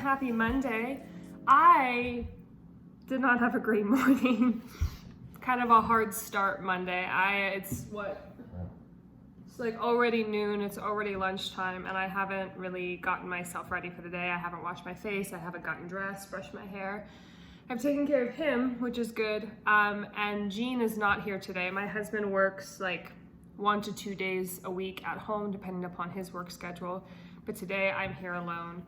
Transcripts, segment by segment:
happy Monday. I did not have a great morning. Kind of a hard start Monday. It's like already noon, it's already lunchtime, and I haven't really gotten myself ready for the day. I haven't washed my face, I haven't gotten dressed, brushed my hair. I've taken care of him, which is good. And Jean is not here today. My husband works like 1 to 2 days a week at home, depending upon his work schedule. But today I'm here alone.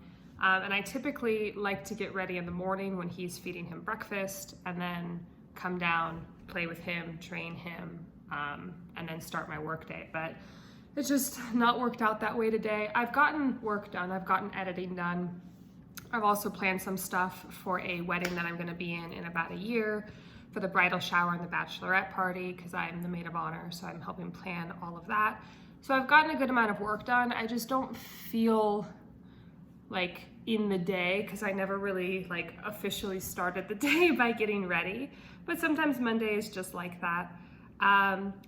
And I typically like to get ready in the morning when he's feeding him breakfast, and then come down, play with him, train him, and then start my work day. But it's just not worked out that way today. I've gotten work done, I've gotten editing done. I've also planned some stuff for a wedding that I'm gonna be in about a year, for the bridal shower and the bachelorette party, because I'm the maid of honor, so I'm helping plan all of that. So I've gotten a good amount of work done. I just don't feel like in the day, because I never really like officially started the day by getting ready. But sometimes Monday is just like that.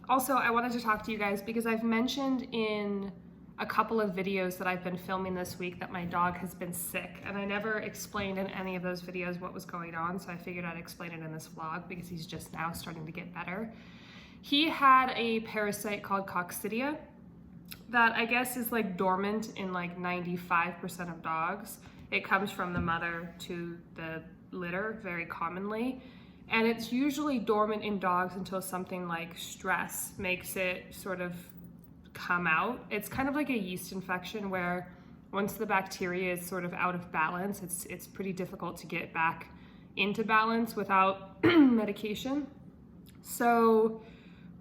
Also, I wanted to talk to you guys because I've mentioned in a couple of videos that I've been filming this week that my dog has been sick, and I never explained in any of those videos what was going on, so I figured I'd explain it in this vlog because he's just now starting to get better. He had a parasite called coccidia that I guess is like dormant in like 95% of dogs. It comes from the mother to the litter very commonly. And it's usually dormant in dogs until something like stress makes it sort of come out. It's kind of like a yeast infection where once the bacteria is sort of out of balance, it's pretty difficult to get back into balance without medication. So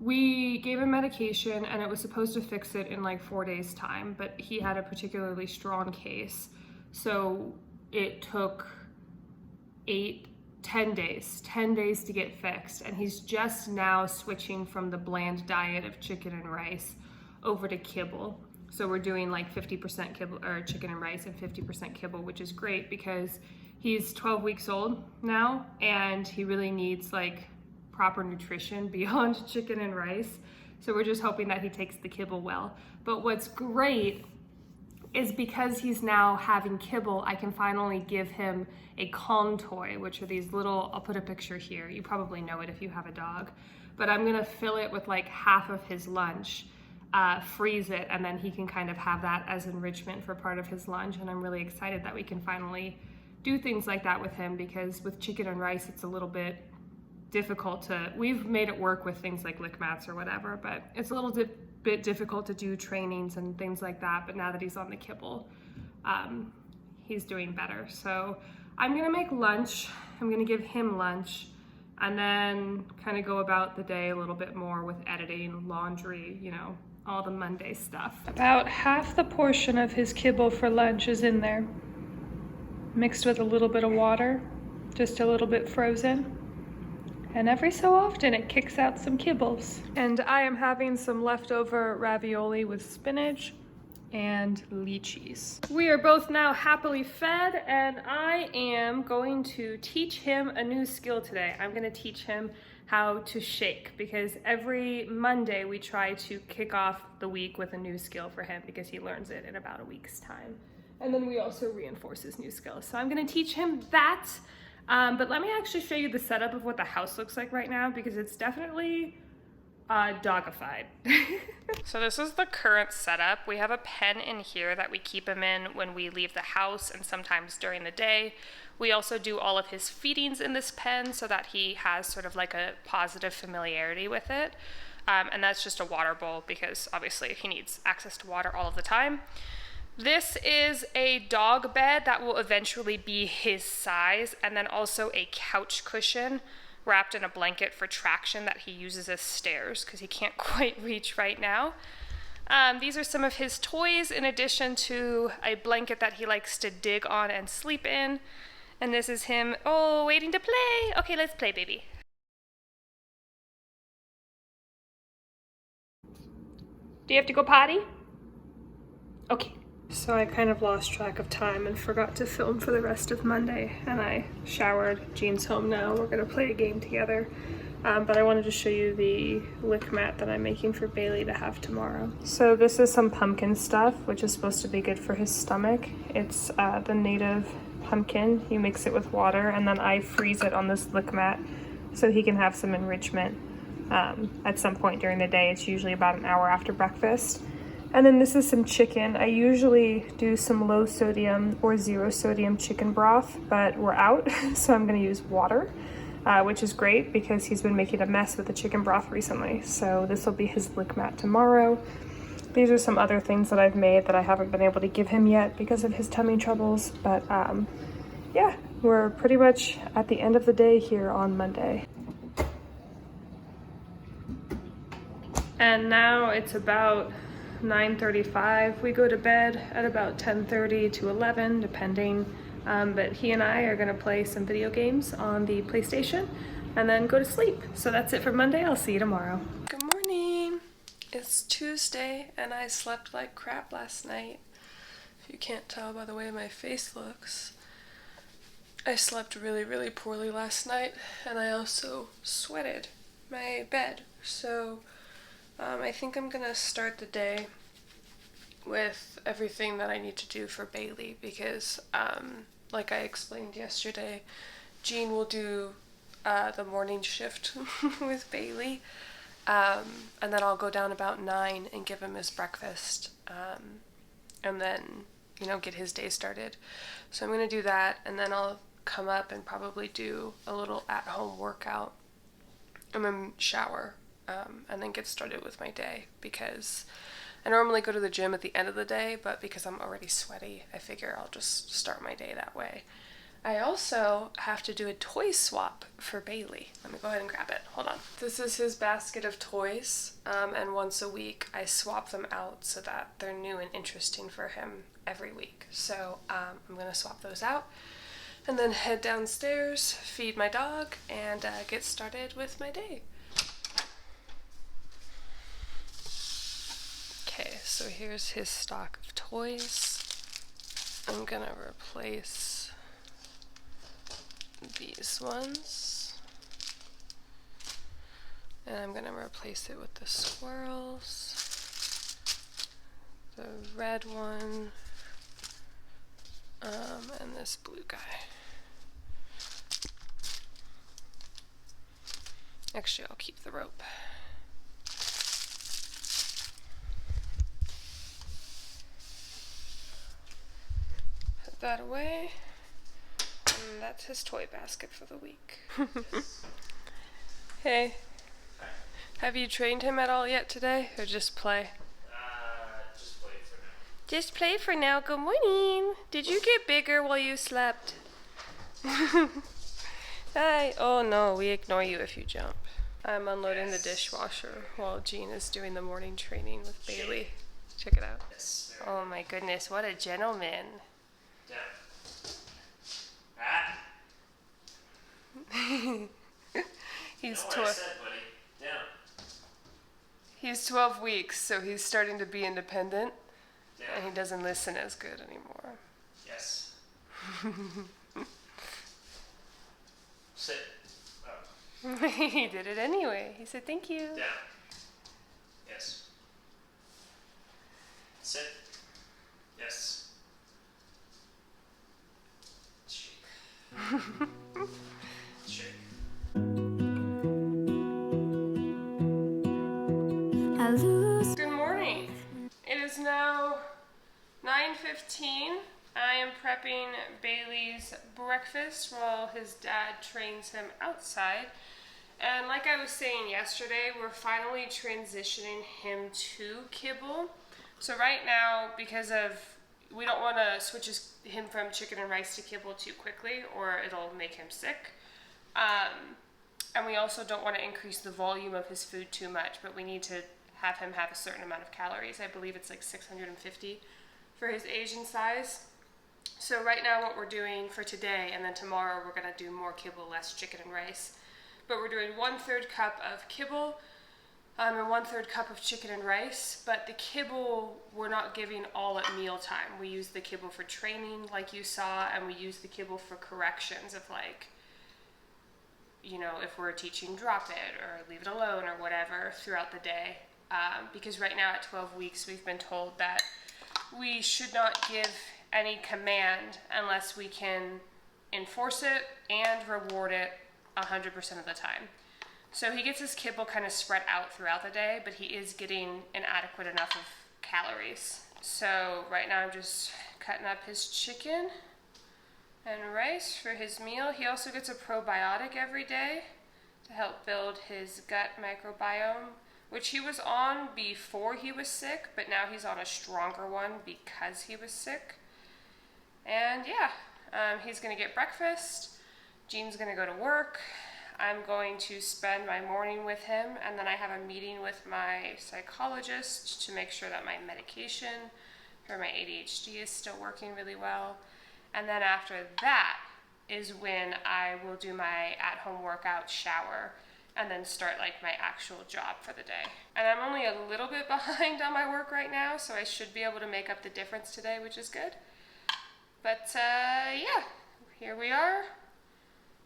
we gave him medication and it was supposed to fix it in like 4 days time, but he had a particularly strong case. So it took 10 days to get fixed, and he's just now switching from the bland diet of chicken and rice over to kibble. So we're doing like 50% kibble or chicken and rice and 50% kibble, which is great because he's 12 weeks old now and he really needs like proper nutrition beyond chicken and rice. So we're just hoping that he takes the kibble well. But what's great is because he's now having kibble, I can finally give him a Kong toy, which are these little, I'll put a picture here. You probably know it if you have a dog, but I'm gonna fill it with like half of his lunch, freeze it, and then he can kind of have that as enrichment for part of his lunch. And I'm really excited that we can finally do things like that with him, because with chicken and rice, it's a little bit difficult we've made it work with things like lick mats or whatever, but it's a little bit difficult to do trainings and things like that. But now that he's on the kibble, he's doing better. So I'm gonna make lunch, I'm gonna give him lunch, and then kind of go about the day a little bit more with editing, laundry, you know, all the Monday stuff. About half the portion of his kibble for lunch is in there, mixed with a little bit of water, just a little bit frozen. And every so often it kicks out some kibbles. And I am having some leftover ravioli with spinach and lychees. We are both now happily fed, and I am going to teach him a new skill today. I'm gonna teach him how to shake, because every Monday we try to kick off the week with a new skill for him because he learns it in about a week's time. And then we also reinforce his new skills. So I'm gonna teach him that. But let me actually show you the setup of what the house looks like right now, because it's definitely dogified. So this is the current setup. We have a pen in here that we keep him in when we leave the house and sometimes during the day. We also do all of his feedings in this pen so that he has sort of like a positive familiarity with it. And that's just a water bowl because obviously he needs access to water all of the time. This is a dog bed that will eventually be his size, and then also a couch cushion wrapped in a blanket for traction that he uses as stairs because he can't quite reach right now. These are some of his toys, in addition to a blanket that he likes to dig on and sleep in. And this is him, oh, waiting to play. Okay, let's play, baby. Do you have to go potty? Okay. So I kind of lost track of time and forgot to film for the rest of Monday, and I showered. Jean's home now. We're gonna play a game together. But I wanted to show you the lick mat that I'm making for Bailey to have tomorrow. So this is some pumpkin stuff, which is supposed to be good for his stomach. It's the native pumpkin. You mix it with water, and then I freeze it on this lick mat so he can have some enrichment at some point during the day. It's usually about an hour after breakfast. And then this is some chicken. I usually do some low sodium or zero sodium chicken broth, but we're out, so I'm gonna use water, which is great because he's been making a mess with the chicken broth recently. So this will be his lick mat tomorrow. These are some other things that I've made that I haven't been able to give him yet because of his tummy troubles. But yeah, we're pretty much at the end of the day here on Monday. And now it's about 9:35. We go to bed at about 10:30 to 11, depending. But he and I are gonna play some video games on the PlayStation and then go to sleep. So that's it for Monday. I'll see you tomorrow. Good morning. It's Tuesday and I slept like crap last night. If you can't tell by the way my face looks. I slept really, really poorly last night, and I also sweated my bed. So I think I'm gonna start the day with everything that I need to do for Bailey because, like I explained yesterday, Jean will do the morning shift with Bailey, and then I'll go down about 9 and give him his breakfast, and then, you know, get his day started. So I'm gonna do that, and then I'll come up and probably do a little at-home workout and then shower. And then get started with my day because I normally go to the gym at the end of the day, but because I'm already sweaty, I figure I'll just start my day that way. I also have to do a toy swap for Bailey. Let me go ahead and grab it. Hold on. This is his basket of toys, and once a week I swap them out so that they're new and interesting for him every week. So I'm gonna swap those out and then head downstairs, feed my dog, and get started with my day. Okay, so here's his stock of toys. I'm gonna replace these ones. And I'm gonna replace it with the squirrels, the red one, and this blue guy. Actually, I'll keep the rope. That away, and that's his toy basket for the week. Hey, have you trained him at all yet today, or just play? Just play for now. Just play for now. Good morning. Did you get bigger while you slept? Hi. Oh no, we ignore you if you jump. I'm unloading the dishwasher while Jean is doing the morning training with Bailey. Check it out. Yes. Oh my goodness, what a gentleman. Down. Ah. He's Know what I said, buddy. Down. He's 12 weeks, so he's starting to be independent, Down. and he doesn't listen as good anymore. Yes. Sit. Oh. He did it anyway. He said thank you. Down. Yes. Sit. Yes. Shake. Shake. Good morning. It is now 9:15. I am prepping Bailey's breakfast while his dad trains him outside. And like I was saying yesterday, we're finally transitioning him to kibble. So right now, because of, we don't want to switch him from chicken and rice to kibble too quickly or it'll make him sick. And we also don't want to increase the volume of his food too much, but we need to have him have a certain amount of calories. I believe it's like 650 for his Asian size. So right now what we're doing for today, and then tomorrow we're gonna do more kibble, less chicken and rice. But we're doing 1/3 cup of kibble and 1/3 cup of chicken and rice. But the kibble we're not giving all at mealtime. We use the kibble for training like you saw, and we use the kibble for corrections of like, you know, if we're teaching drop it or leave it alone or whatever throughout the day. Because right now at 12 weeks we've been told that we should not give any command unless we can enforce it and reward it 100% of the time. So he gets his kibble kind of spread out throughout the day, but he is getting an adequate enough of calories. So right now I'm just cutting up his chicken and rice for his meal. He also gets a probiotic every day to help build his gut microbiome, which he was on before he was sick, but now he's on a stronger one because he was sick. And yeah, he's gonna get breakfast. Jean's gonna go to work. I'm going to spend my morning with him, and then I have a meeting with my psychologist to make sure that my medication for my ADHD is still working really well. And then after that is when I will do my at-home workout, shower, and then start like my actual job for the day. And I'm only a little bit behind on my work right now, so I should be able to make up the difference today, which is good. But yeah, here we are,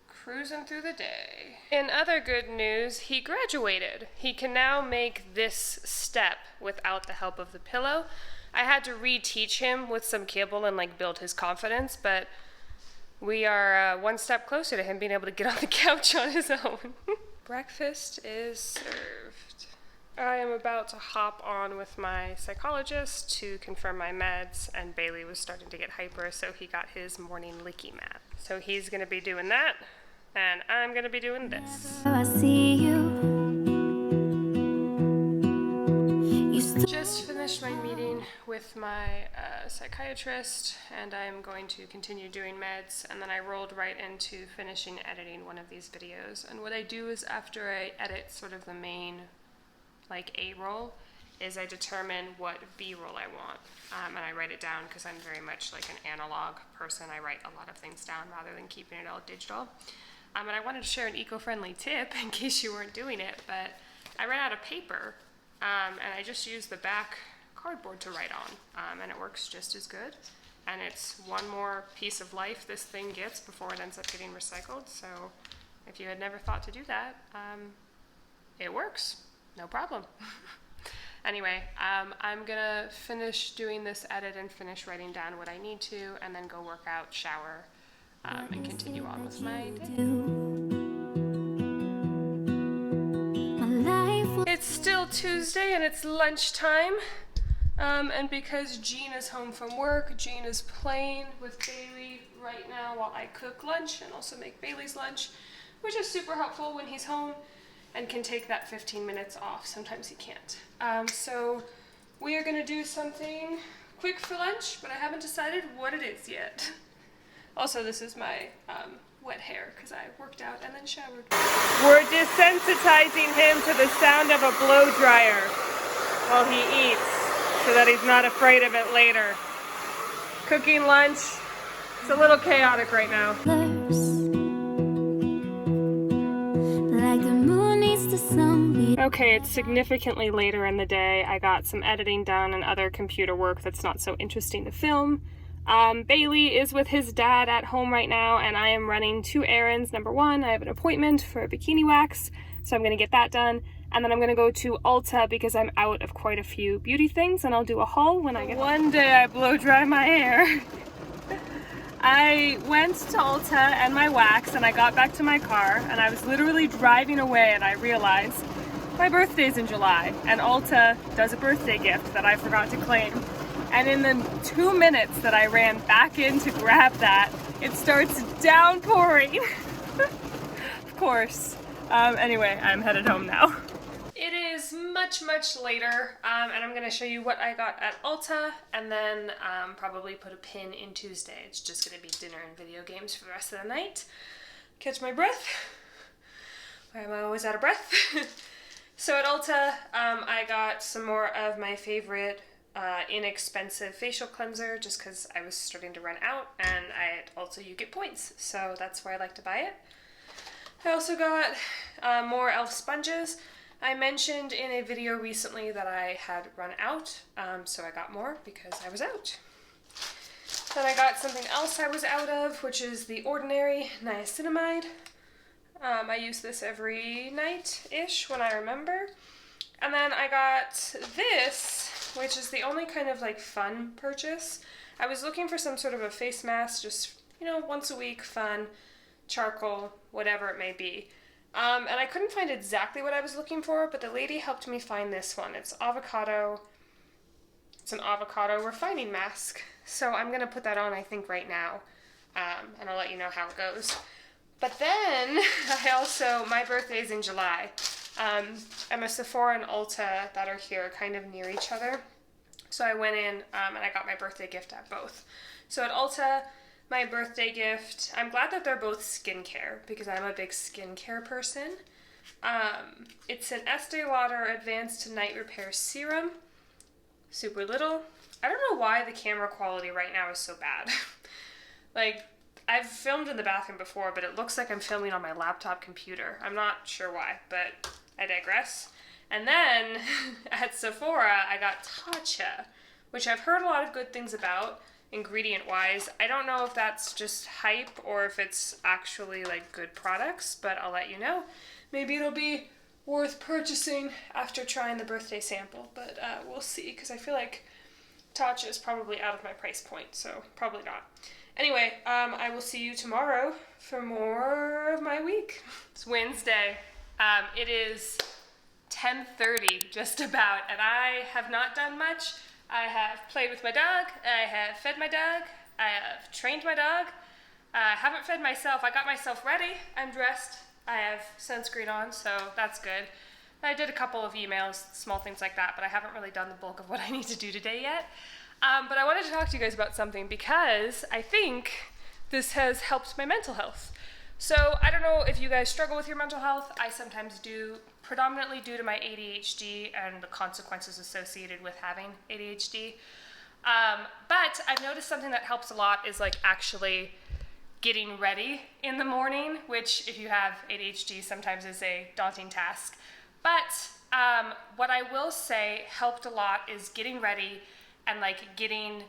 cruising through the day. In other good news, he graduated. He can now make this step without the help of the pillow. I had to reteach him with some kibble and like build his confidence, but we are one step closer to him being able to get on the couch on his own. Breakfast is served. I am about to hop on with my psychologist to confirm my meds, and Bailey was starting to get hyper, so he got his morning licky mat. So he's gonna be doing that, and I'm gonna be doing this. I see you. Just finished my meeting with my psychiatrist, and I'm going to continue doing meds, and then I rolled right into finishing editing one of these videos. And what I do is after I edit sort of the main like A-roll is I determine what B-roll I want, and I write it down because I'm very much like an analog person. I write a lot of things down rather than keeping it all digital. And I wanted to share an eco-friendly tip in case you weren't doing it, but I ran out of paper, and I just used the back cardboard to write on, and it works just as good. And it's one more piece of life this thing gets before it ends up getting recycled. So if you had never thought to do that, it works, no problem. Anyway, I'm gonna finish doing this edit and finish writing down what I need to, and then go work out, shower, and continue on with my day. It's still Tuesday and it's lunchtime, and because Jean is home from work, Jean is playing with Bailey right now while I cook lunch and also make Bailey's lunch, which is super helpful when he's home and can take that 15 minutes off. Sometimes he can't. So we are gonna do something quick for lunch, but I haven't decided what it is yet. Also, this is my wet hair because I worked out and then showered. We're desensitizing him to the sound of a blow dryer while he eats so that he's not afraid of it later. Cooking lunch. It's a little chaotic right now. Okay, it's significantly later in the day. I got some editing done and other computer work that's not so interesting to film. Bailey is with his dad at home right now, and I am running 2 errands. Number 1, I have an appointment for a bikini wax, so I'm going to get that done. And then I'm going to go to Ulta because I'm out of quite a few beauty things, and I'll do a haul when I get home. One day I blow dry my hair. I went to Ulta and my wax, and I got back to my car, and I was literally driving away, and I realized my birthday's in July, and Ulta does a birthday gift that I forgot to claim. And in the 2 minutes that I ran back in to grab that, it starts downpouring. Of course. Anyway, I'm headed home now. It is much, much later, and I'm going to show you what I got at Ulta, and then probably put a pin in Tuesday. It's just going to be dinner and video games for the rest of the night. Catch my breath. Why am I always out of breath? So at Ulta, I got some more of my favorite inexpensive facial cleanser just because I was starting to run out, and at Ulta you get points, so that's where I like to buy it. I also got more e.l.f. sponges. I mentioned in a video recently that I had run out, so I got more because I was out. Then I got something else I was out of, which is the Ordinary Niacinamide. I use this every night-ish when I remember. And then I got this which is the only kind of like fun purchase. I was looking for some sort of a face mask, just, you know, once a week, fun, charcoal, whatever it may be. And I couldn't find exactly what I was looking for, but the lady helped me find this one. It's avocado. It's an avocado refining mask. So I'm going to put that on, I think, right now. And I'll let you know how it goes. But then, my birthday's in July. I'm a Sephora and Ulta that are here kind of near each other. So I went in and I got my birthday gift at both. So at Ulta, my birthday gift, I'm glad that they're both skincare because I'm a big skincare person. It's an Estee Lauder Advanced Night Repair Serum. Super little. I don't know why the camera quality right now is so bad. Like, I've filmed in the bathroom before, but it looks like I'm filming on my laptop computer. I'm not sure why, but I digress. And then at Sephora, I got Tatcha, which I've heard a lot of good things about, ingredient-wise. I don't know if that's just hype or if it's actually like good products, but I'll let you know. Maybe it'll be worth purchasing after trying the birthday sample, but we'll see, because I feel like Tatcha is probably out of my price point, so probably not. Anyway, I will see you tomorrow for more of my week. It's Wednesday. It is 10:30 just about, and I have not done much. I have played with my dog, I have fed my dog, I have trained my dog, I haven't fed myself. I got myself ready, I'm dressed, I have sunscreen on, so that's good. I did a couple of emails, small things like that, but I haven't really done the bulk of what I need to do today yet. But I wanted to talk to you guys about something because I think this has helped my mental health. So I don't know if you guys struggle with your mental health. I sometimes do, predominantly due to my ADHD and the consequences associated with having ADHD. But I've noticed something that helps a lot is like actually getting ready in the morning, which if you have ADHD sometimes is a daunting task. But what I will say helped a lot is getting ready and like getting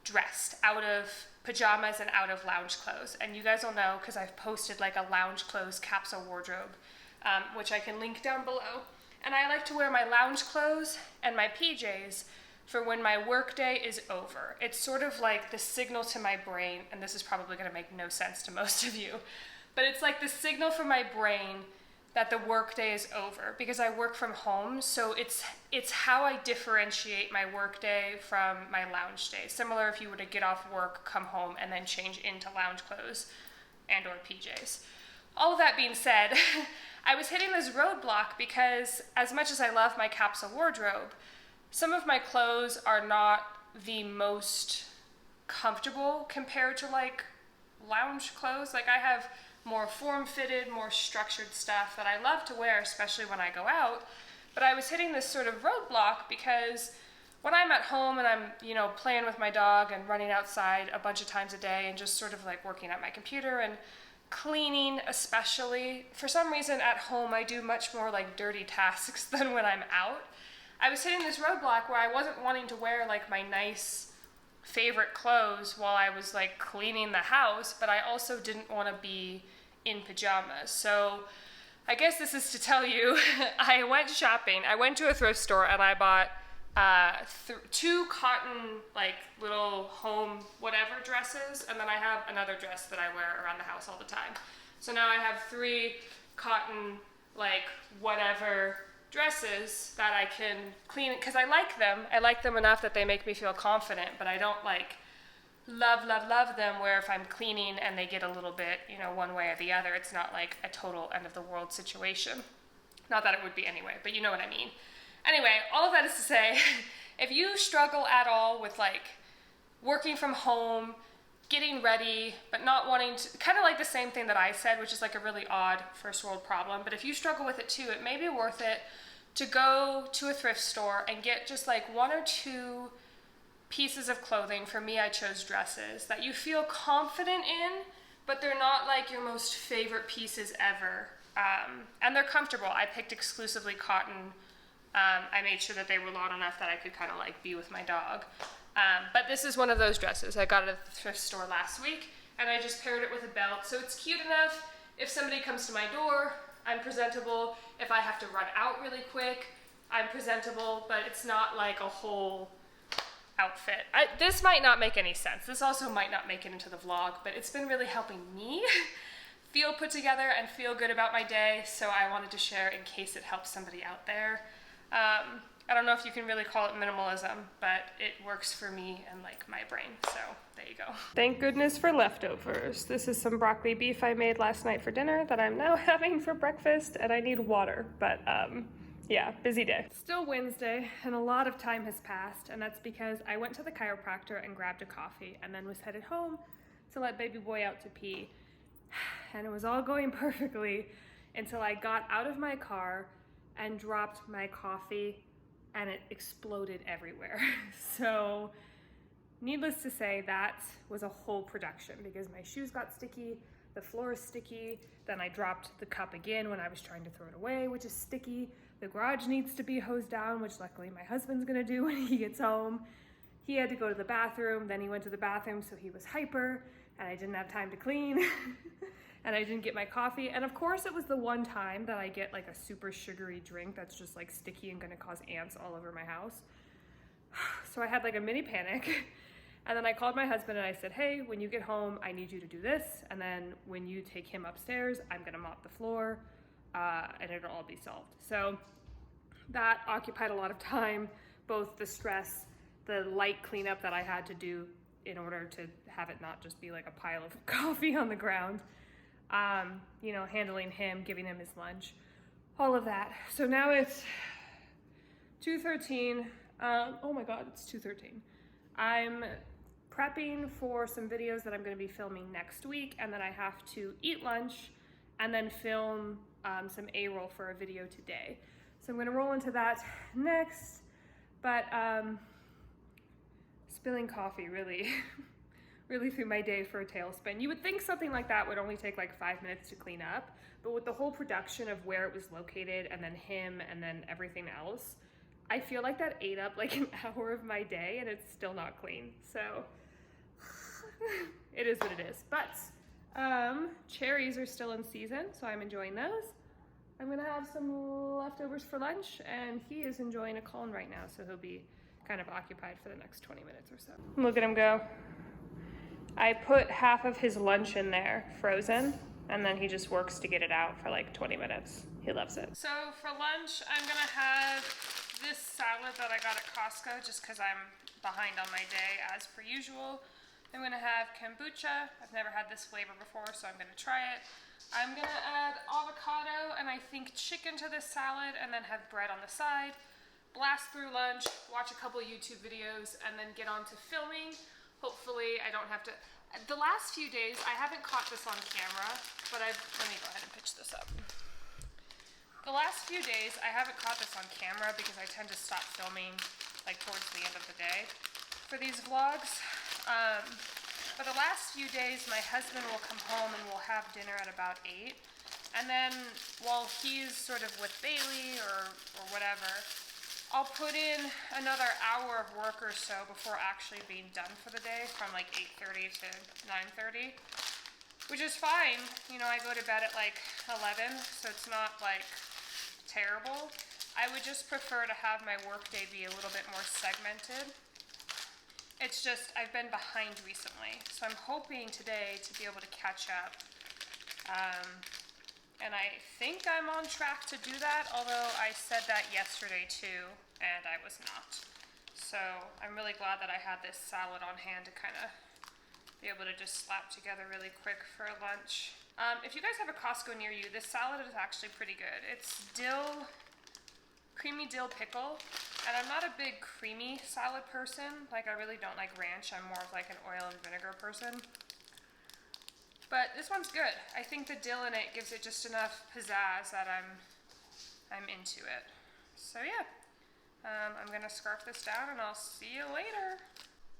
dressed out of pajamas and out of lounge clothes. And you guys will know because I've posted like a lounge clothes capsule wardrobe, which I can link down below. And I like to wear my lounge clothes and my PJs for when my workday is over. It's sort of like the signal to my brain, and this is probably gonna make no sense to most of you, but it's like the signal for my brain that the workday is over because I work from home, so it's how I differentiate my workday from my lounge day. Similar if you were to get off work, come home, and then change into lounge clothes and or PJs. All of that being said, I was hitting this roadblock because as much as I love my capsule wardrobe, some of my clothes are not the most comfortable compared to like lounge clothes. Like I have more form-fitted, more structured stuff that I love to wear, especially when I go out. But I was hitting this sort of roadblock because when I'm at home and I'm, you know, playing with my dog and running outside a bunch of times a day and just sort of like working at my computer and cleaning especially, for some reason at home I do much more like dirty tasks than when I'm out. I was hitting this roadblock where I wasn't wanting to wear like my nice favorite clothes while I was like cleaning the house, but I also didn't want to be in pajamas. So I guess this is to tell you, I went shopping. I went to a thrift store and I bought two cotton like little home whatever dresses, and then I have another dress that I wear around the house all the time. So now I have 3 cotton like whatever dresses that I can clean because I like them. I like them enough that they make me feel confident, but I don't like love them where if I'm cleaning and they get a little bit, you know, one way or the other, it's not like a total end of the world situation. Not that it would be anyway, but you know what I mean. Anyway, all of that is to say, if you struggle at all with like working from home, getting ready, but not wanting to, kind of like the same thing that I said, which is like a really odd first world problem, but if you struggle with it too, it may be worth it to go to a thrift store and get just like 1 or 2 pieces of clothing. For me, I chose dresses that you feel confident in, but they're not like your most favorite pieces ever. And they're comfortable. I picked exclusively cotton. I made sure that they were long enough that I could kind of like be with my dog. But this is one of those dresses. I got it at the thrift store last week, and I just paired it with a belt. So it's cute enough. If somebody comes to my door, I'm presentable. If I have to run out really quick, I'm presentable, but it's not like a whole outfit. This might not make any sense. This also might not make it into the vlog, but it's been really helping me feel put together and feel good about my day, so I wanted to share in case it helps somebody out there. I don't know if you can really call it minimalism, but it works for me and like my brain, so there you go. Thank goodness for leftovers. This is some broccoli beef I made last night for dinner that I'm now having for breakfast, and I need water, but yeah, busy day. Still Wednesday, and a lot of time has passed, and that's because I went to the chiropractor and grabbed a coffee, and then was headed home to let baby boy out to pee. And it was all going perfectly until I got out of my car and dropped my coffee, and it exploded everywhere. So needless to say, that was a whole production because my shoes got sticky, the floor is sticky, then I dropped the cup again when I was trying to throw it away, which is sticky. The garage needs to be hosed down, which luckily my husband's gonna do when he gets home. He had to go to the bathroom, then he went to the bathroom, so he was hyper, and I didn't have time to clean, and I didn't get my coffee. And of course it was the one time that I get like a super sugary drink that's just like sticky and gonna cause ants all over my house. So I had like a mini panic. And then I called my husband and I said, hey, when you get home, I need you to do this. And then when you take him upstairs, I'm gonna mop the floor, and it'll all be solved. So that occupied a lot of time, both the stress, the light cleanup that I had to do in order to have it not just be like a pile of coffee on the ground, you know, handling him, giving him his lunch, all of that. So now it's 2:13. Oh my God, it's 2:13. I'm prepping for some videos that I'm going to be filming next week, and then I have to eat lunch and then film some A-roll for a video today. So I'm going to roll into that next, but spilling coffee really really threw my day for a tailspin. You would think something like that would only take like 5 minutes to clean up, but with the whole production of where it was located and then him and then everything else, I feel like that ate up like an hour of my day and it's still not clean. So it is what it is. But cherries are still in season, so I'm enjoying those. I'm gonna have some leftovers for lunch, and he is enjoying a cone right now, so he'll be kind of occupied for the next 20 minutes or so. Look at him go. I put half of his lunch in there, frozen, and then he just works to get it out for like 20 minutes. He loves it. So for lunch, I'm gonna have this salad that I got at Costco just because I'm behind on my day as per usual. I'm gonna have kombucha. I've never had this flavor before, so I'm gonna try it. I'm gonna add avocado and I think chicken to this salad, and then have bread on the side. Blast through lunch, watch a couple YouTube videos, and then get on to filming. Hopefully I don't have to. The last few days, I haven't caught this on camera, but let me go ahead and pitch this up. The last few days, I haven't caught this on camera because I tend to stop filming like towards the end of the day for these vlogs. But the last few days, my husband will come home and we'll have dinner at about 8. And then while he's sort of with Bailey or whatever, I'll put in another hour of work or so before actually being done for the day, from like 8:30 to 9:30, which is fine. You know, I go to bed at like 11, so it's not like terrible. I would just prefer to have my workday be a little bit more segmented. It's just, I've been behind recently, so I'm hoping today to be able to catch up. And I think I'm on track to do that, although I said that yesterday too, and I was not. So I'm really glad that I had this salad on hand to kind of be able to just slap together really quick for lunch. If you guys have a Costco near you, this salad is actually pretty good. It's dill, creamy dill pickle, and I'm not a big creamy salad person. Like, I really don't like ranch. I'm more of like an oil and vinegar person. But this one's good. I think the dill in it gives it just enough pizzazz that I'm into it. So yeah, I'm gonna scarf this down and I'll see you later.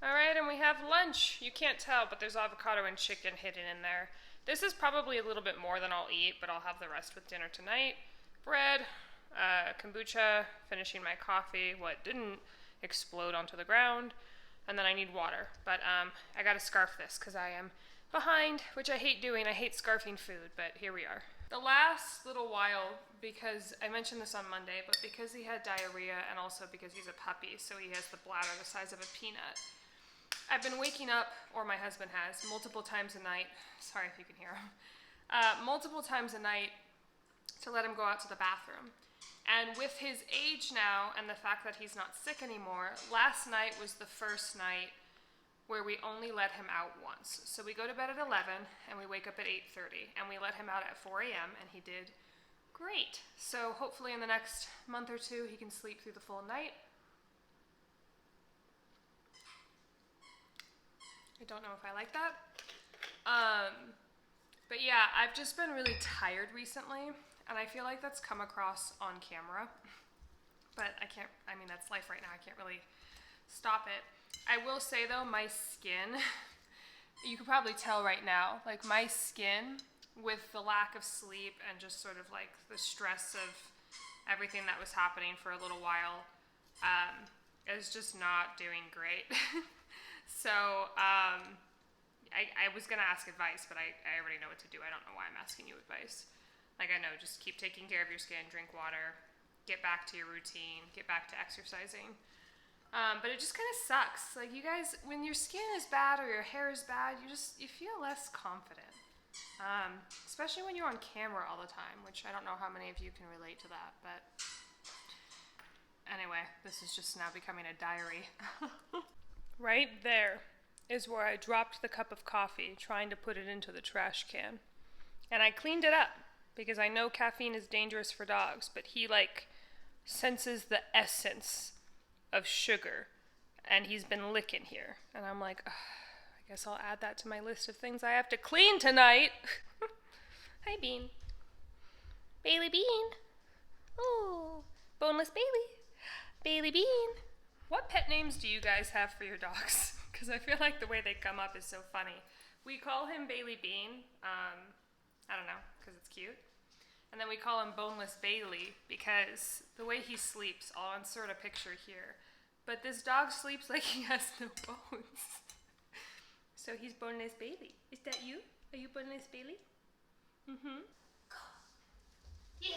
All right, and we have lunch. You can't tell, but there's avocado and chicken hidden in there. This is probably a little bit more than I'll eat, but I'll have the rest with dinner tonight. Bread, kombucha, finishing my coffee, what didn't explode onto the ground, and then I need water. But I gotta scarf this because I am behind, which I hate doing. I hate scarfing food, but here we are. The last little while, because I mentioned this on Monday, but because he had diarrhea and also because he's a puppy, so he has the bladder the size of a peanut, I've been waking up, or my husband has, multiple times a night, sorry if you can hear him, multiple times a night to let him go out to the bathroom. And with his age now and the fact that he's not sick anymore, last night was the first night where we only let him out once. So we go to bed at 11 and we wake up at 8:30 and we let him out at 4 a.m. and he did great. So hopefully in the next month or two he can sleep through the full night. I don't know if I like that. But yeah, I've just been really tired recently and I feel like that's come across on camera. But I mean that's life right now, I can't really stop it. I will say though, my skin, you can probably tell right now, like my skin with the lack of sleep and just sort of like the stress of everything that was happening for a little while is just not doing great. So I was gonna ask advice, but I already know what to do. I don't know why I'm asking you advice. Like I know, just keep taking care of your skin, drink water, get back to your routine, get back to exercising. But it just kind of sucks. Like you guys, when your skin is bad or your hair is bad, you feel less confident. Especially when you're on camera all the time, which I don't know how many of you can relate to that, but anyway, this is just now becoming a diary. Right there is where I dropped the cup of coffee trying to put it into the trash can. And I cleaned it up because I know caffeine is dangerous for dogs, but he like senses the essence of sugar and he's been licking here and I'm like, I guess I'll add that to my list of things I have to clean tonight. Hi Bean. Bailey Bean. Oh, boneless Bailey. Bailey Bean. What pet names do you guys have for your dogs? Because I feel like the way they come up is so funny. We call him Bailey Bean, I don't know, because it's cute. And then we call him Boneless Bailey because the way he sleeps, I'll insert a picture here, but this dog sleeps like he has no bones. So he's Boneless Bailey. Is that you? Are you Boneless Bailey? Mm-hmm. Yeah.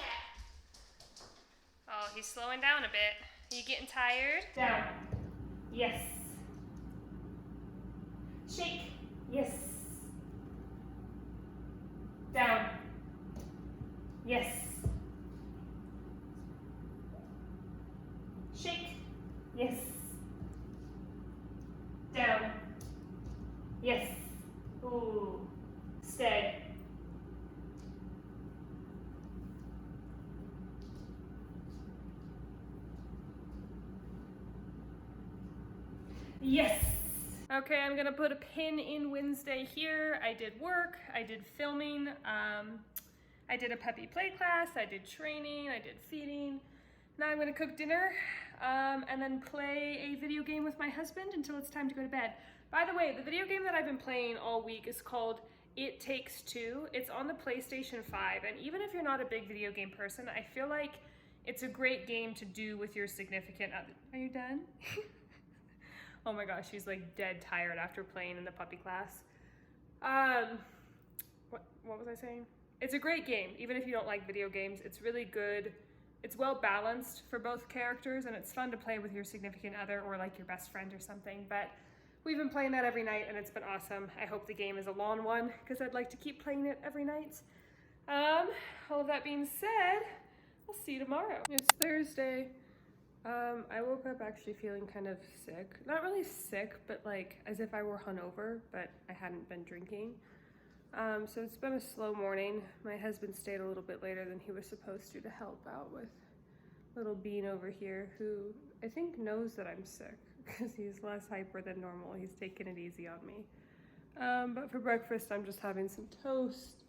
Oh, he's slowing down a bit. Are you getting tired? Down. Yes. Shake. Yes. Down. Yes. Shake. Yes. Down. Yes. Ooh. Stay. Yes. Okay, I'm gonna put a pin in Wednesday here. I did work, I did filming, I did a puppy play class, I did training, I did feeding. Now I'm gonna cook dinner and then play a video game with my husband until it's time to go to bed. By the way, the video game that I've been playing all week is called It Takes Two. It's on the PlayStation 5, and even if you're not a big video game person, I feel like it's a great game to do with your significant other. Are you done? Oh my gosh, she's like dead tired after playing in the puppy class. What was I saying? It's a great game, even if you don't like video games. It's really good. It's well balanced for both characters, and it's fun to play with your significant other or like your best friend or something. But we've been playing that every night, and it's been awesome. I hope the game is a long one, because I'd like to keep playing it every night. All of that being said, I'll see you tomorrow. It's Thursday. I woke up actually feeling kind of sick. Not really sick, but like as if I were hungover, but I hadn't been drinking. So it's been a slow morning. My husband stayed a little bit later than he was supposed to help out with little Bean over here, who I think knows that I'm sick because he's less hyper than normal. He's taking it easy on me. But for breakfast, I'm just having some toast,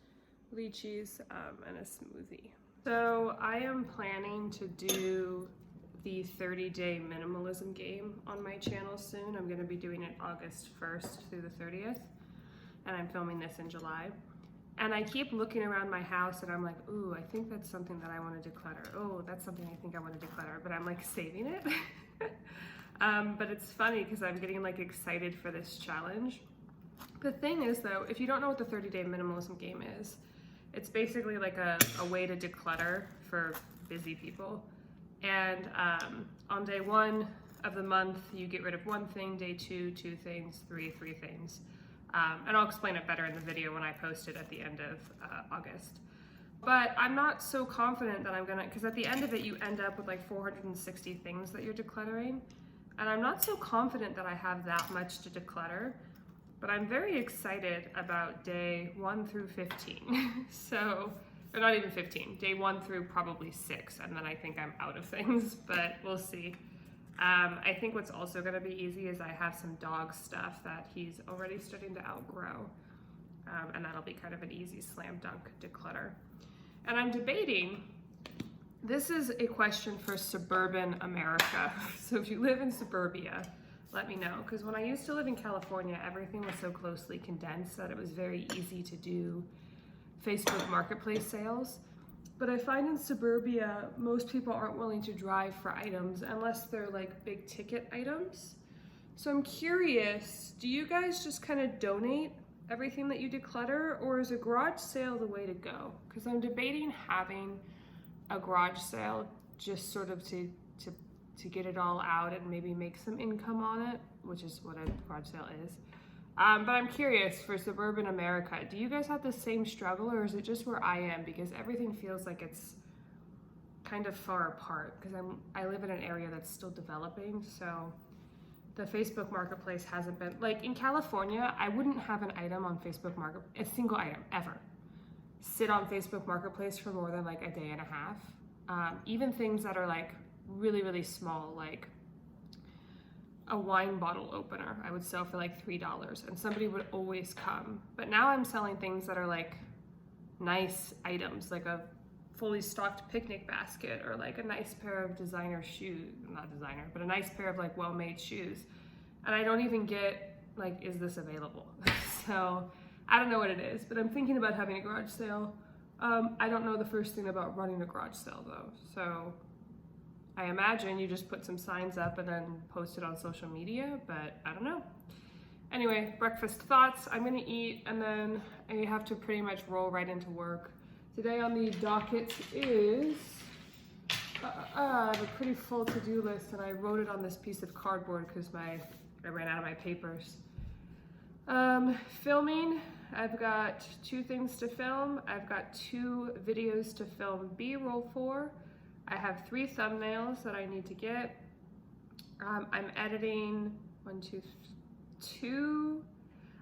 lychees, and a smoothie. So I am planning to do the 30-day minimalism game on my channel soon. I'm gonna be doing it August 1st through the 30th, and I'm filming this in July. And I keep looking around my house and I'm like, ooh, I think that's something that I wanna declutter. Oh, that's something I think I wanna declutter, but I'm like saving it. But it's funny because I'm getting like excited for this challenge. The thing is though, if you don't know what the 30-day minimalism game is, It's basically like a way to declutter for busy people. And on day 1 of the month, you get rid of 1 thing, day 2, 2 things, 3 things. And I'll explain it better in the video when I post it at the end of August. But I'm not so confident that I'm gonna, because at the end of it, you end up with like 460 things that you're decluttering. And I'm not so confident that I have that much to declutter, but I'm very excited about day 1 through 15. So, or not even 15, day 1 through probably 6, and then I think I'm out of things, but we'll see. I think what's also gonna be easy is I have some dog stuff that he's already starting to outgrow, and that'll be kind of an easy slam dunk declutter. And I'm debating, this is a question for suburban America. So if you live in suburbia, let me know. Because when I used to live in California, everything was so closely condensed that it was very easy to do Facebook Marketplace sales. But I find in suburbia, most people aren't willing to drive for items unless they're like big ticket items. So I'm curious, do you guys just kind of donate everything that you declutter, or is a garage sale the way to go? Because I'm debating having a garage sale just sort of to get it all out and maybe make some income on it, which is what a garage sale is. But I'm curious, for suburban America, do you guys have the same struggle, or is it just where I am? Because everything feels like it's kind of far apart, because I live in an area that's still developing, so the Facebook Marketplace hasn't been, like in California, I wouldn't have an item on Facebook Market, a single item ever, sit on Facebook Marketplace for more than like a day and a half. Even things that are like really, really small, like a wine bottle opener, I would sell for like $3 and somebody would always come. But now I'm selling things that are like nice items, like a fully stocked picnic basket, or like a nice pair of designer shoes, not designer, but a nice pair of like well-made shoes. And I don't even get like, is this available? So I don't know what it is, but I'm thinking about having a garage sale. I don't know the first thing about running a garage sale though. So I imagine you just put some signs up and then post it on social media, but I don't know. Anyway, breakfast thoughts. I'm gonna eat and then I have to pretty much roll right into work. Today on the docket is, I have a pretty full to-do list, and I wrote it on this piece of cardboard because I ran out of my papers. Filming, I've got 2 things to film. I've got 2 videos to film B-roll for. I have 3 thumbnails that I need to get. I'm editing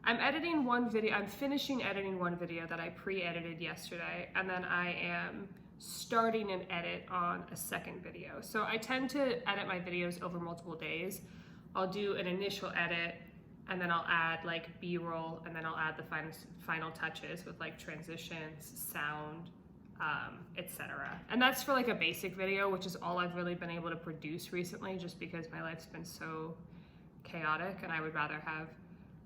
I'm editing 1 video. I'm finishing editing 1 video that I pre-edited yesterday, and then I am starting an edit on a 2nd video. So I tend to edit my videos over multiple days. I'll do an initial edit, and then I'll add like B-roll, and then I'll add the final touches with like transitions, sound, etc. And that's for like a basic video, which is all I've really been able to produce recently, just because my life's been so chaotic, and I would rather have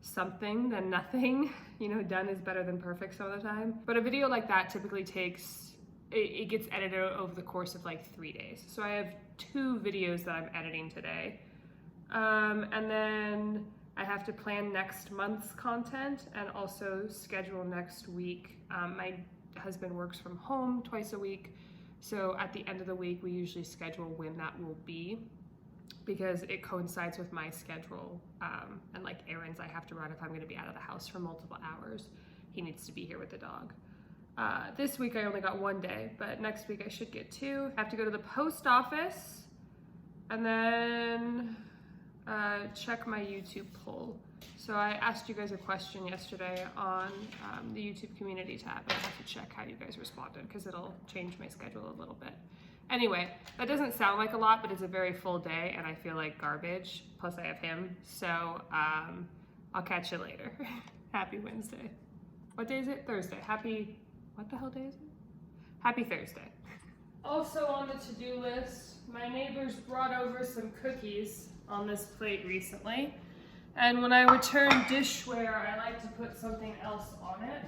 something than nothing. You know, done is better than perfect some of the time. But a video like that typically takes, it gets edited over the course of like 3 days. So I have 2 videos that I'm editing today. And then I have to plan next month's content and also schedule next week. My husband works from home twice a week. So at the end of the week, we usually schedule when that will be, because it coincides with my schedule and like errands I have to run if I'm gonna be out of the house for multiple hours. He needs to be here with the dog. This week I only got 1 day, but next week I should get 2. I have to go to the post office and then check my YouTube poll. So I asked you guys a question yesterday on the YouTube community tab, and I have to check how you guys responded because it'll change my schedule a little bit. Anyway, that doesn't sound like a lot, but it's a very full day and I feel like garbage. Plus I have him, so I'll catch you later. Happy Wednesday. What day is it? Thursday. Happy, what the hell day is it? Happy Thursday. Also on the to-do list, my neighbors brought over some cookies on this plate recently. And when I return dishware, I like to put something else on it.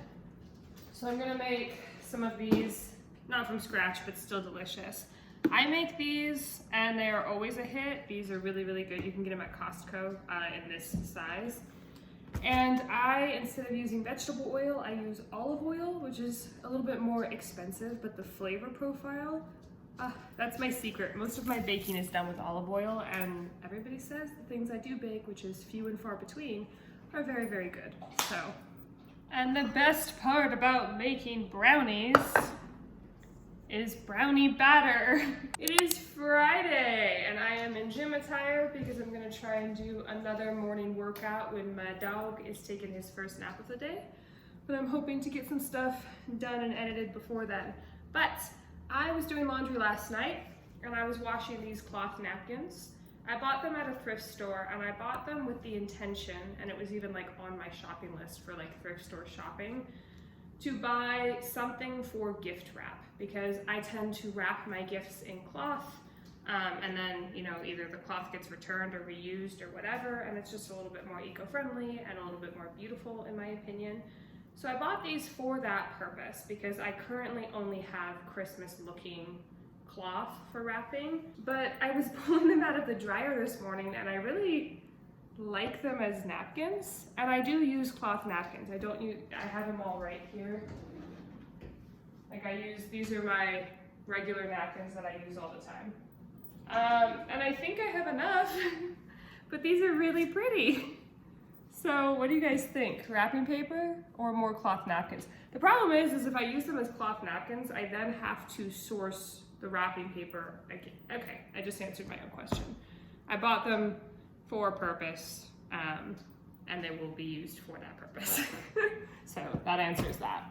So I'm gonna make some of these, not from scratch, but still delicious. I make these and they are always a hit. These are really, really good. You can get them at Costco in this size. And instead of using vegetable oil, I use olive oil, which is a little bit more expensive, but the flavor profile, that's my secret. Most of my baking is done with olive oil, and everybody says the things I do bake, which is few and far between, are very, very good. So, and the best part about making brownies is brownie batter. It is Friday and I am in gym attire because I'm gonna try and do another morning workout when my dog is taking his first nap of the day. But I'm hoping to get some stuff done and edited before then. But I was doing laundry last night and I was washing these cloth napkins. I bought them at a thrift store and I bought them with the intention, and it was even like on my shopping list for like thrift store shopping, to buy something for gift wrap, because I tend to wrap my gifts in cloth and then, you know, either the cloth gets returned or reused or whatever, and it's just a little bit more eco-friendly and a little bit more beautiful in my opinion. So I bought these for that purpose because I currently only have Christmas looking cloth for wrapping, but I was pulling them out of the dryer this morning and I really like them as napkins, and I do use cloth napkins. I have them all right here. Like these are my regular napkins that I use all the time. And I think I have enough, but these are really pretty. So what do you guys think? Wrapping paper or more cloth napkins? The problem is if I use them as cloth napkins, I then have to source the wrapping paper again. Okay, I just answered my own question. I bought them for a purpose, and they will be used for that purpose. So that answers that.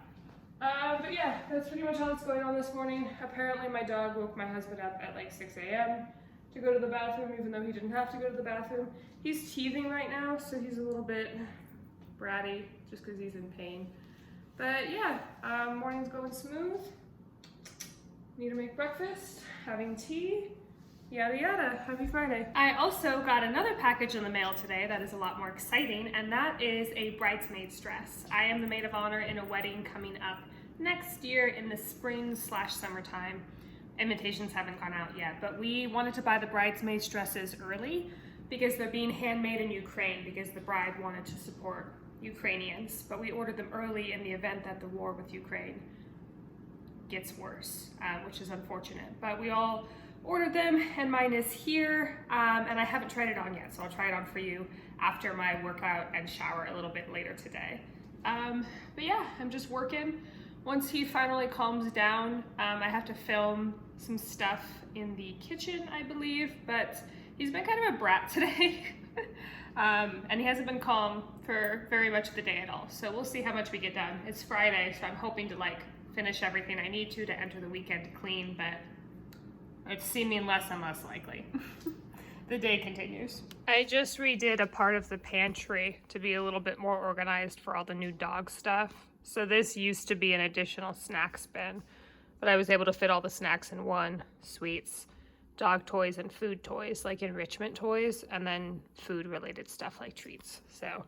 But yeah, that's pretty much all that's going on this morning. Apparently my dog woke my husband up at like 6 a.m. to go to the bathroom, even though he didn't have to go to the bathroom. He's teething right now, so he's a little bit bratty just because he's in pain. But yeah, morning's going smooth. Need to make breakfast, having tea, yada yada. Happy Friday. I also got another package in the mail today that is a lot more exciting, and that is a bridesmaid's dress. I am the maid of honor in a wedding coming up next year in the spring/summertime. Invitations haven't gone out yet, but we wanted to buy the bridesmaids dresses early because they're being handmade in Ukraine, because the bride wanted to support Ukrainians. But we ordered them early in the event that the war with Ukraine gets worse, which is unfortunate. But we all ordered them and mine is here, and I haven't tried it on yet, so I'll try it on for you after my workout and shower a little bit later today. But yeah, I'm just working. Once he finally calms down, I have to film some stuff in the kitchen, I believe, but he's been kind of a brat today. And he hasn't been calm for very much of the day at all. So we'll see how much we get done. It's Friday, so I'm hoping to like finish everything I need to enter the weekend clean, but it's seeming less and less likely. The day continues. I just redid a part of the pantry to be a little bit more organized for all the new dog stuff. So this used to be an additional snacks bin, but I was able to fit all the snacks in one: sweets, dog toys, and food toys, like enrichment toys, and then food related stuff like treats. So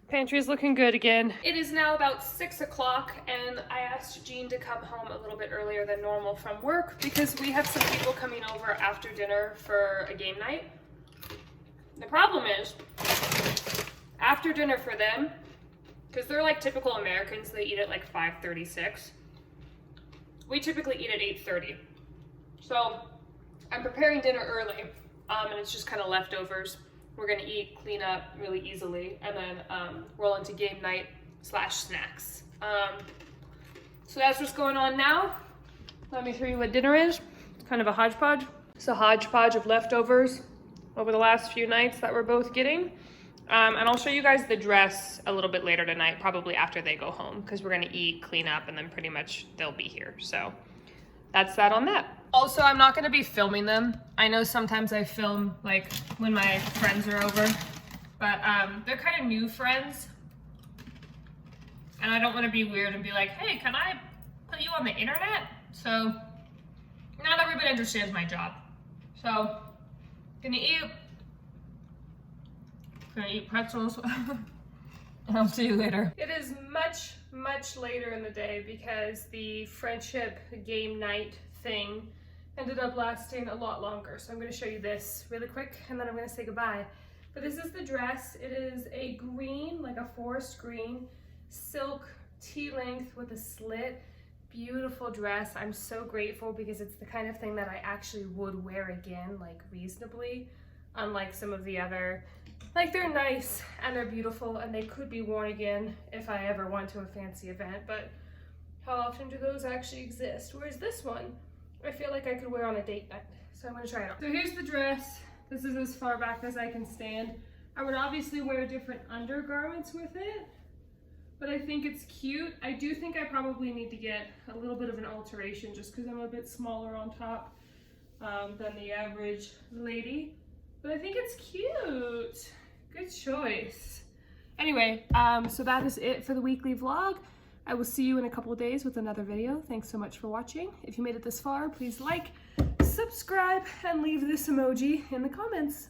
pantry is looking good again. It is now about 6 o'clock, and I asked Jean to come home a little bit earlier than normal from work because we have some people coming over after dinner for a game night. The problem is, after dinner for them, because they're like typical Americans, they eat at like 5:36. We typically eat at 8:30. So I'm preparing dinner early, and it's just kind of leftovers. We're gonna eat, clean up really easily, and then roll into game night / snacks. So that's what's going on now. Let me show you what dinner is. It's kind of a hodgepodge. It's a hodgepodge of leftovers over the last few nights that we're both getting. And I'll show you guys the dress a little bit later tonight, probably after they go home, because we're gonna eat, clean up, and then pretty much they'll be here. So that's that on that. Also, I'm not gonna be filming them. I know sometimes I film like when my friends are over, but they're kind of new friends. And I don't wanna be weird and be like, hey, can I put you on the internet? So not everybody understands my job. So gonna eat pretzels. I'll see you later. It is much, much later in the day because the friendship game night thing ended up lasting a lot longer. So I'm gonna show you this really quick and then I'm gonna say goodbye. But this is the dress. It is a green, like a forest green, silk T-length with a slit. Beautiful dress. I'm so grateful because it's the kind of thing that I actually would wear again, like reasonably, unlike some of the other, like they're nice and they're beautiful and they could be worn again if I ever went to a fancy event, but how often do those actually exist? Whereas this one, I feel like I could wear on a date night. So I'm gonna try it on. So here's the dress. This is as far back as I can stand. I would obviously wear different undergarments with it, but I think it's cute. I do think I probably need to get a little bit of an alteration just because I'm a bit smaller on top than the average lady. But I think it's cute. Good choice. Anyway, so that is it for the weekly vlog. I will see you in a couple of days with another video. Thanks so much for watching. If you made it this far, please like, subscribe, and leave this emoji in the comments.